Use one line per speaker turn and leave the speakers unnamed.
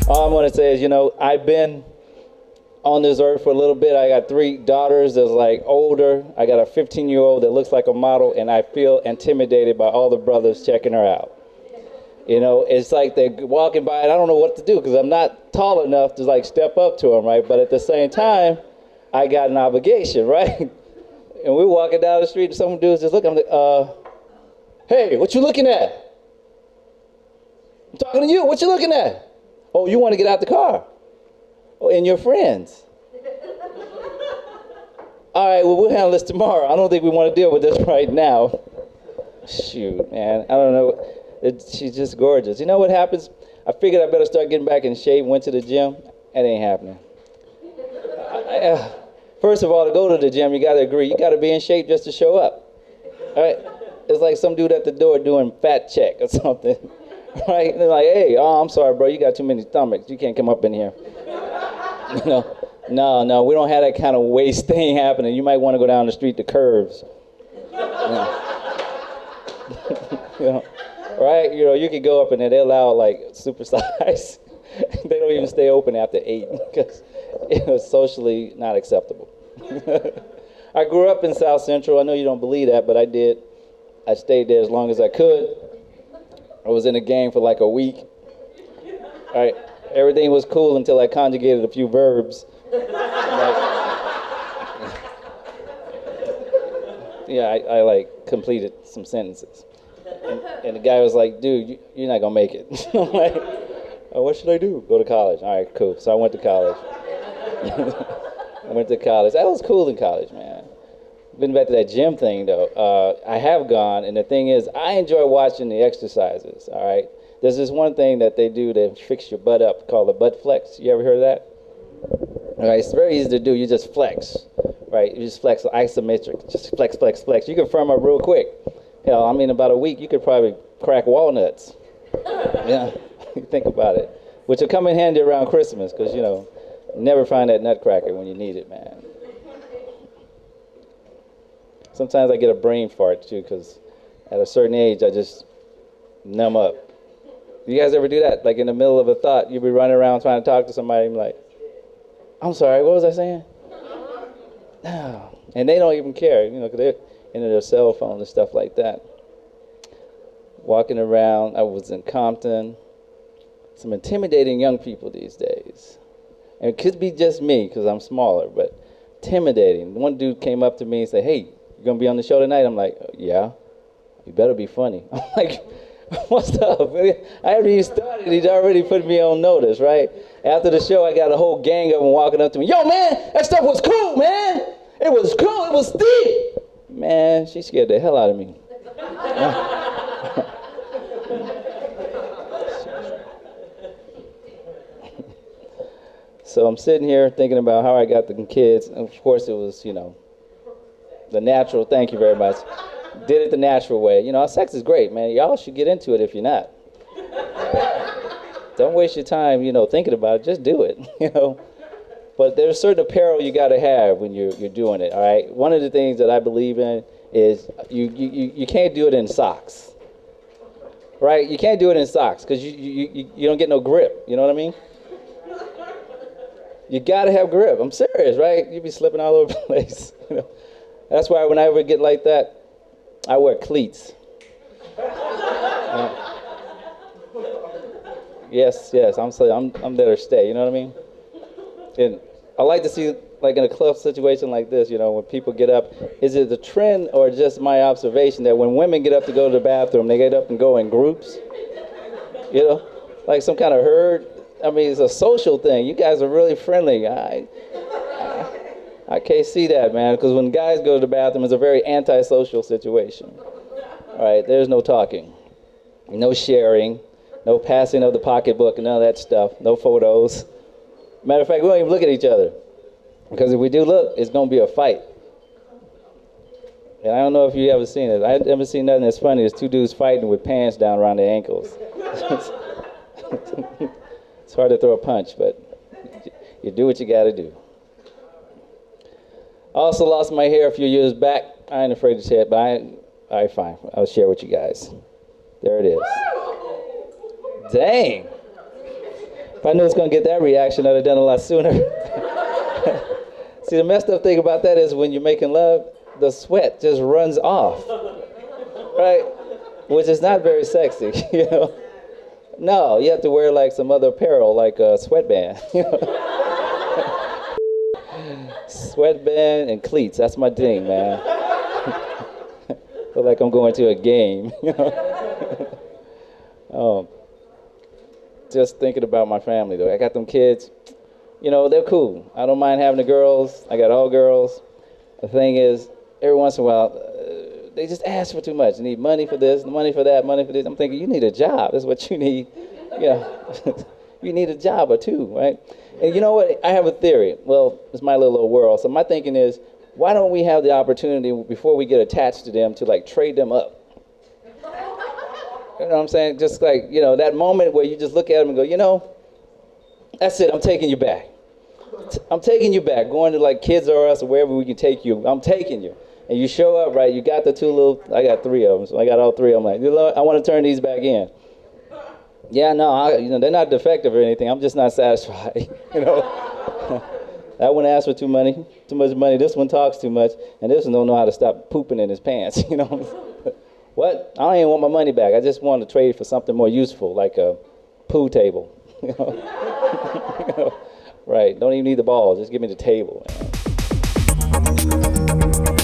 All I'm going to say is, I've been on this earth for a little bit. I got 3 daughters that's like older. I got a 15-year-old that looks like a model, and I feel intimidated by all the brothers checking her out. It's like they're walking by, and I don't know what to do because I'm not tall enough to like step up to them, right? But at the same time, I got an obligation, right? And we're walking down the street, and some dude's just looking. I'm like, hey, what you looking at? I'm talking to you. What you looking at? Oh, you want to get out the car? Oh, and your friends. All right, well, we'll handle this tomorrow. I don't think we want to deal with this right now. Shoot, man, I don't know. She's just gorgeous. You know what happens? I figured I better start getting back in shape, went to the gym. That ain't happening. First of all, to go to the gym, you got to agree. You got to be in shape just to show up. All right? It's like some dude at the door doing fat check or something. Right? And they're like, hey, I'm sorry, bro. You got too many stomachs. You can't come up in here. No, we don't have that kind of waist thing happening. You might want to go down the street to Curves. Right? You could go up and they allow like supersize. They don't even stay open after 8 because it was socially not acceptable. I grew up in South Central. I know you don't believe that, but I did. I stayed there as long as I could. I was in a gang for like a week. All right. Everything was cool until I conjugated a few verbs. I like completed some sentences. And the guy was like, dude, you're not going to make it. I'm like, what should I do? Go to college. All right, cool. So I went to college. That was cool in college, man. Been back to that gym thing, though. I have gone, and the thing is, I enjoy watching the exercises, all right? There's this one thing that they do to fix your butt up called the butt flex. You ever heard of that? All right, it's very easy to do. You just flex, right? You just flex isometric. Just flex, flex, flex. You can firm up real quick. About a week, you could probably crack walnuts. Yeah, think about it. Which will come in handy around Christmas because, never find that nutcracker when you need it, man. Sometimes I get a brain fart, too, because at a certain age, I just numb up. You guys ever do that? Like in the middle of a thought, you'll be running around trying to talk to somebody and be like, I'm sorry, what was I saying? And they don't even care, because they're into their cell phone and stuff like that. Walking around, I was in Compton. Some intimidating young people these days. And it could be just me because I'm smaller, but intimidating. One dude came up to me and said, hey, you going to be on the show tonight? I'm like, yeah. You better be funny. I'm like, what's up? I haven't even started. He's already put me on notice, right? After the show, I got a whole gang of them walking up to me. Yo, man, that stuff was cool, man. It was cool. It was thick. Man, she scared the hell out of me. So I'm sitting here thinking about how I got the kids. And of course, it was, the natural. Thank you very much. Did it the natural way. Sex is great, man. Y'all should get into it if you're not. Don't waste your time, thinking about it. Just do it, But there's a certain apparel you got to have when you're doing it, all right? One of the things that I believe in is you can't do it in socks, right? You can't do it in socks because you don't get no grip, you know what I mean? You got to have grip. I'm serious, right? You be slipping all over the place. That's why when I ever get like that, I wear cleats. Yes, I'm there to stay. You know what I mean? And I like to see, like in a club situation like this, when people get up, is it the trend or just my observation that when women get up to go to the bathroom, they get up and go in groups? Like some kind of herd. I mean, it's a social thing. You guys are really friendly. I can't see that, man, because when guys go to the bathroom, it's a very antisocial situation. All right, there's no talking, no sharing, no passing of the pocketbook, and none of that stuff, no photos. Matter of fact, we don't even look at each other, because if we do look, it's going to be a fight. And I don't know if you ever seen it. I've never seen nothing as funny as two dudes fighting with pants down around their ankles. It's hard to throw a punch, but you do what you got to do. I also lost my hair a few years back. I ain't afraid to say it, but all right, fine. I'll share with you guys. There it is. Dang. If I knew it was going to get that reaction, I'd have done it a lot sooner. See, the messed up thing about that is when you're making love, the sweat just runs off, right? Which is not very sexy, you know? No, you have to wear like some other apparel, like a sweatband, you know? Sweatband and cleats, that's my thing, man. Feel like I'm going to a game, you know? Just thinking about my family, though. I got them kids, you know, they're cool. I don't mind having the girls. I got all girls. The thing is, every once in a while, they just ask for too much. They need money for this, money for that, money for this. I'm thinking, you need a job. That's what you need. Yeah, you need a job or two, right? And you know what? I have a theory. Well, it's my little world. So my thinking is, why don't we have the opportunity before we get attached to them to like trade them up? You know what I'm saying? Just like, you know, that moment where you just look at them and go, you know, that's it. I'm taking you back. I'm taking you back. Going to like Kids R Us or wherever we can take you. I'm taking you. And you show up, right? You got the two little, I got three of them. So I got all three of them. Like, I want to turn these back in. Yeah, no, you know, they're not defective or anything. I'm just not satisfied, you know. That one asks for too much money. This one talks too much, and this one don't know how to stop pooping in his pants, you know. What? I don't even want my money back. I just want to trade for something more useful, like a pool table, you know. Right? Don't even need the ball. Just give me the table. Man.